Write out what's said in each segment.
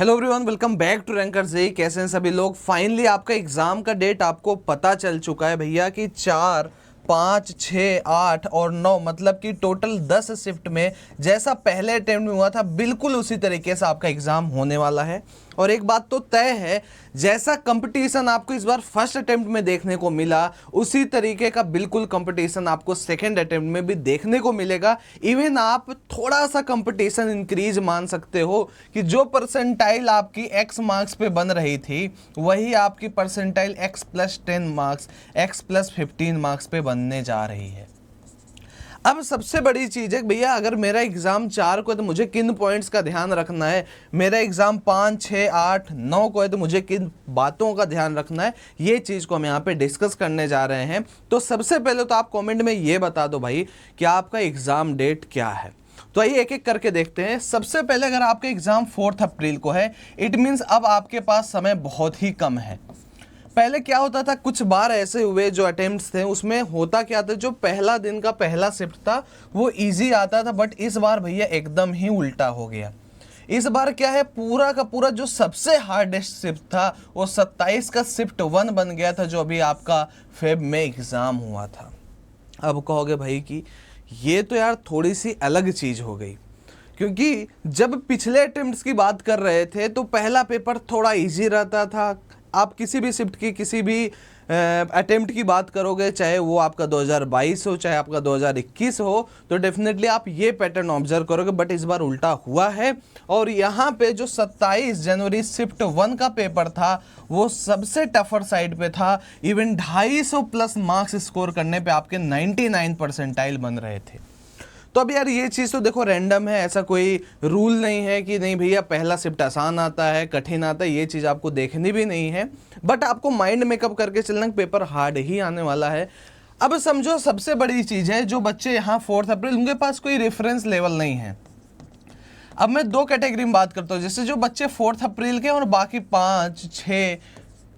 Hello everyone, welcome back to Ranker J. कैसे हैं सभी लोग। फाइनली आपका एग्जाम का डेट आपको पता चल चुका है भैया कि 4, 5, 6, 8 और 9 मतलब कि टोटल 10 शिफ्ट में जैसा पहले अटेम्प्ट में हुआ था बिल्कुल उसी तरीके से आपका एग्जाम होने वाला है। और एक बात तो तय है, जैसा कंपटीशन आपको इस बार फर्स्ट अटेम्प्ट में देखने को मिला उसी तरीके का बिल्कुल कंपटीशन आपको सेकंड अटेम्प्ट में भी देखने को मिलेगा। इवन आप थोड़ा सा कंपटीशन इंक्रीज मान सकते हो कि जो परसेंटाइल आपकी x मार्क्स पे बन रही थी वही आपकी percentile x+10 marks, x+15 marks पे बनने जा रही है। अब सबसे बड़ी चीज़ है भैया, अगर मेरा एग्ज़ाम 4 को है तो मुझे किन पॉइंट्स का ध्यान रखना है, मेरा एग्ज़ाम 5, 6, 8, 9 को है तो मुझे किन बातों का ध्यान रखना है, ये चीज़ को हम यहाँ पे डिस्कस करने जा रहे हैं। तो सबसे पहले तो आप कमेंट में ये बता दो भाई कि आपका एग्ज़ाम डेट क्या है। तो आइए एक एक करके देखते हैं। सबसे पहले अगर आपका एग्ज़ाम 4 अप्रैल को है, इट मीन्स अब आपके पास समय बहुत ही कम है। पहले क्या होता था, कुछ बार ऐसे हुए जो अटेम्प्ट्स थे उसमें होता क्या था, जो पहला दिन का पहला शिफ्ट था वो इजी आता था, बट इस बार भैया एकदम ही उल्टा हो गया। इस बार क्या है, पूरा का पूरा जो सबसे हार्डेस्ट शिफ्ट था वो 27 का शिफ्ट 1 बन गया था, जो अभी आपका फेब में एग्ज़ाम हुआ था। अब कहोगे भाई कि ये तो यार थोड़ी सी अलग चीज़ हो गई, क्योंकि जब पिछले अटेम्प्ट्स की बात कर रहे थे तो पहला पेपर थोड़ा इजी रहता था। आप किसी भी शिफ्ट की किसी भी अटेम्प्ट की बात करोगे, चाहे वो आपका 2022 हो चाहे आपका 2021 हो, तो डेफिनेटली आप ये पैटर्न ऑब्जर्व करोगे। बट इस बार उल्टा हुआ है और यहाँ पे जो 27 जनवरी शिफ्ट 1 का पेपर था वो सबसे टफर साइड पे था। इवन 250+ मार्क्स स्कोर करने पे आपके 99 परसेंटाइल बन रहे थे। तो अब यार ये चीज़ तो देखो रैंडम है, ऐसा कोई रूल नहीं है कि नहीं भैया पहला शिफ्ट आसान आता है कठिन आता है, ये चीज़ आपको देखनी भी नहीं है। बट आपको माइंड मेकअप करके चलना कि पेपर हार्ड ही आने वाला है। अब समझो सबसे बड़ी चीज़ है, जो बच्चे यहाँ 4 अप्रैल उनके पास कोई रेफरेंस लेवल नहीं है। अब मैं 2 कैटेगरी में बात करता हूँ, जैसे जो बच्चे 4 अप्रैल के और बाकी 5, 6,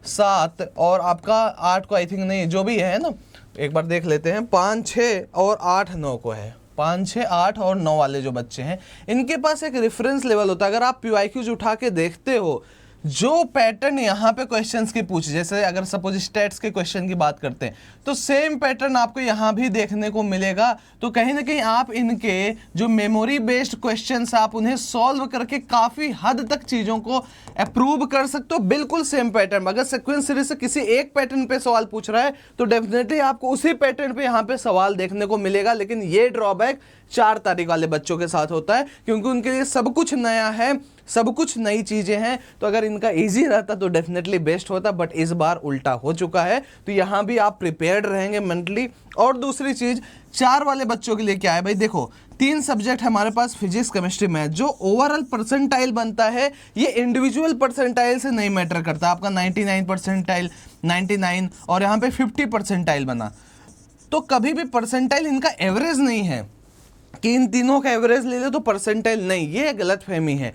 7 और आपका 8 को आई थिंक नहीं, जो भी है ना एक बार देख लेते हैं, 5, 6 और 8, 9 को है। 5, 6, 8 और 9 वाले जो बच्चे हैं इनके पास एक रेफरेंस लेवल होता है। अगर आप PYQs उठा के देखते हो, जो पैटर्न यहाँ पे क्वेश्चंस की पूछे, जैसे अगर सपोज स्टैट्स के क्वेश्चन की बात करते हैं तो सेम पैटर्न आपको यहाँ भी देखने को मिलेगा। तो कहीं ना कहीं आप इनके जो मेमोरी बेस्ड क्वेश्चंस आप उन्हें सॉल्व करके काफ़ी हद तक चीज़ों को अप्रूव कर सकते हो। बिल्कुल सेम पैटर्न, अगर सीक्वेंस सीरीज से किसी एक पैटर्न पे सवाल पूछ रहा है तो डेफिनेटली आपको उसी पैटर्न पे यहाँ पे सवाल देखने को मिलेगा। लेकिन ये ड्रॉबैक 4 तारीख वाले बच्चों के साथ होता है, क्योंकि उनके लिए सब कुछ नया है, सब कुछ नई चीजें हैं। तो अगर इनका इजी रहता तो डेफिनेटली बेस्ट होता, बट इस बार उल्टा हो चुका है। तो यहाँ भी आप प्रिपेयर्ड रहेंगे मेंटली। और दूसरी चीज 4 वाले बच्चों के लिए क्या है भाई, देखो 3 सब्जेक्ट हमारे पास, फिजिक्स, केमिस्ट्री, मैथ। जो ओवरऑल परसेंटाइल बनता है ये इंडिविजुअल परसेंटाइल से नहीं मैटर करता। आपका 99 परसेंटाइल, 99 और यहाँ पे 50 परसेंटाइल बना, तो कभी भी परसेंटाइल इनका एवरेज नहीं है कि इन तीनों का एवरेज ले लो तो परसेंटाइल नहीं, ये गलतफहमी है।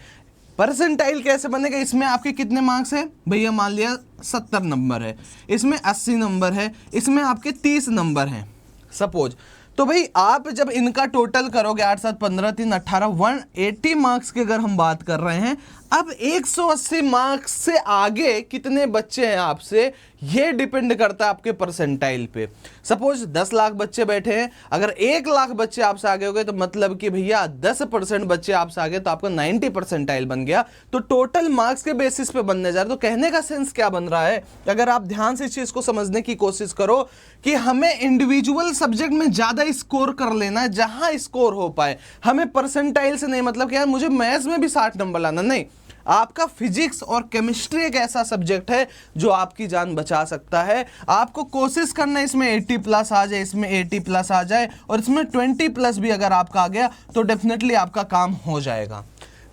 परसेंटाइल कैसे बनेगा, इसमें आपके कितने मार्क्स है भैया, मान लिया 70 नंबर है, इसमें 80 नंबर है, इसमें आपके 30 नंबर हैं सपोज। तो भाई आप जब इनका टोटल करोगे 8, 7, 15, 3, 18, 180 मार्क्स की अगर हम बात कर रहे हैं, अब 180 मार्क्स से आगे कितने बच्चे हैं आपसे, ये डिपेंड करता है आपके परसेंटाइल पे। सपोज 10 लाख बच्चे बैठे हैं, अगर 1 लाख बच्चे आपसे आगे हो गए तो मतलब कि भैया 10% बच्चे आपसे आगे, तो आपका 90 परसेंटाइल बन गया। तो टोटल मार्क्स के बेसिस पे बनने जा रहे। तो कहने का सेंस क्या बन रहा है, अगर आप ध्यान से इस चीज को समझने की कोशिश करो कि हमें इंडिविजुअल सब्जेक्ट में ज्यादा स्कोर कर लेना है, जहां स्कोर हो पाए। हमें परसेंटाइल से नहीं मतलब कि यार मुझे मैथ्स में भी 60 नंबर लाना, नहीं। आपका फिजिक्स और केमिस्ट्री एक ऐसा सब्जेक्ट है जो आपकी जान बचा सकता है। आपको कोशिश करना है इसमें 80+ आ जाए, इसमें 80+ आ जाए, और इसमें 20+ भी अगर आपका आ गया तो डेफिनेटली आपका काम हो जाएगा।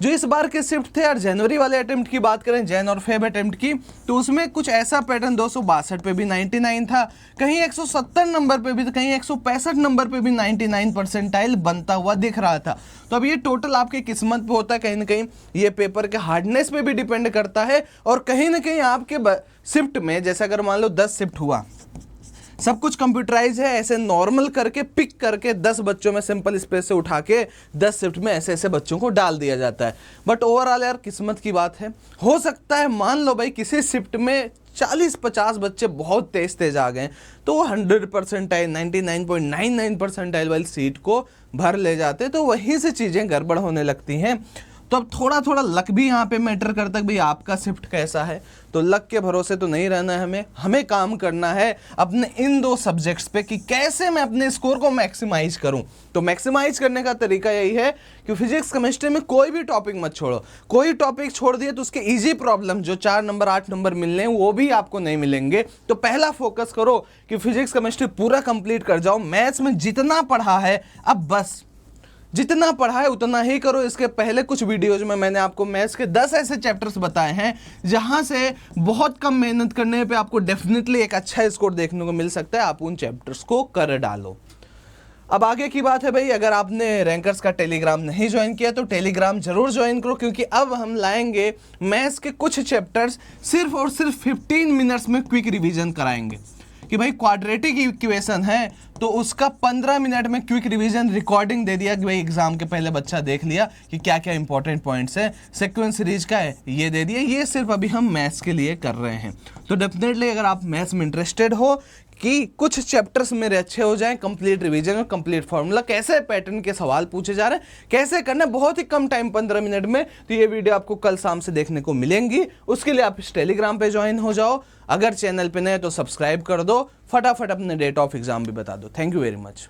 जो इस बार के शिफ्ट थे यार, जनवरी वाले अटेम्प्ट की बात करें, जैन और फेब अटेम्प्ट की, तो उसमें कुछ ऐसा पैटर्न 262 पे भी 99 था, कहीं 170 नंबर पे भी, तो कहीं 165 नंबर पे भी 99 परसेंटाइल बनता हुआ दिख रहा था। तो अब ये टोटल आपकी किस्मत पे होता है, कहीं ना कहीं ये पेपर के हार्डनेस पे भी डिपेंड करता है। और कहीं ना कहीं आपके शिफ्ट में, जैसे अगर मान लो 10 शिफ्ट हुआ, सब कुछ कंप्यूटराइज है, ऐसे नॉर्मल करके पिक करके 10 बच्चों में सिंपल स्पेस से उठा के 10 शिफ्ट में ऐसे ऐसे बच्चों को डाल दिया जाता है। बट ओवरऑल यार किस्मत की बात है, हो सकता है मान लो भाई किसी शिफ्ट में 40-50 बच्चे बहुत तेज आ गए तो वो 100% 99.99 परसेंटाइल वाली सीट को भर ले जाते, तो वहीं से चीज़ें गड़बड़ होने लगती हैं। तो अब थोड़ा थोड़ा लक भी यहाँ पे मैटर करता है, भाई आपका शिफ्ट कैसा है। तो लक के भरोसे तो नहीं रहना है, हमें काम करना है अपने इन 2 सब्जेक्ट्स पे कि कैसे मैं अपने स्कोर को मैक्सिमाइज करूं। तो मैक्सिमाइज करने का तरीका यही है कि फिजिक्स केमिस्ट्री में कोई भी टॉपिक मत छोड़ो। कोई टॉपिक छोड़ दिए तो उसके इजी प्रॉब्लम जो 4 नंबर 8 नंबर मिलने हैं वो भी आपको नहीं मिलेंगे। तो पहला फोकस करो कि फिजिक्स केमिस्ट्री पूरा कंप्लीट कर जाओ। मैथ्स में जितना पढ़ा है अब बस जितना पढ़ा है उतना ही करो। इसके पहले कुछ वीडियोज में मैंने आपको मैथ्स के 10 ऐसे चैप्टर्स बताए हैं जहां से बहुत कम मेहनत करने पे आपको डेफिनेटली एक अच्छा स्कोर देखने को मिल सकता है। आप उन चैप्टर्स को कर डालो। अब आगे की बात है भाई, अगर आपने रैंकर्स का टेलीग्राम नहीं ज्वाइन किया तो टेलीग्राम जरूर ज्वाइन करो, क्योंकि अब हम लाएंगे मैथ्स के कुछ चैप्टर्स सिर्फ और सिर्फ 15 मिनट्स में क्विक रिवीजन कराएंगे। कि भाई क्वाड्रेटिक इक्वेशन है तो उसका 15 मिनट में क्विक रिवीजन रिकॉर्डिंग दे दिया कि भाई एग्जाम के पहले बच्चा देख लिया कि क्या क्या इंपॉर्टेंट पॉइंट्स है। सीक्वेंस सीरीज का है ये दे दिया। ये सिर्फ अभी हम मैथ्स के लिए कर रहे हैं। तो डेफिनेटली अगर आप मैथ्स में इंटरेस्टेड हो कि कुछ चैप्टर्स मेरे अच्छे हो जाएं, कंप्लीट रिवीजन और कंप्लीट फार्मूला, कैसे पैटर्न के सवाल पूछे जा रहे हैं, कैसे करना, बहुत ही कम टाइम 15 मिनट में, तो ये वीडियो आपको कल शाम से देखने को मिलेंगी। उसके लिए आप इस टेलीग्राम पे ज्वाइन हो जाओ। अगर चैनल पे नए तो सब्सक्राइब कर दो। फटाफट अपने डेट ऑफ एग्जाम भी बता दो। Thank you very much.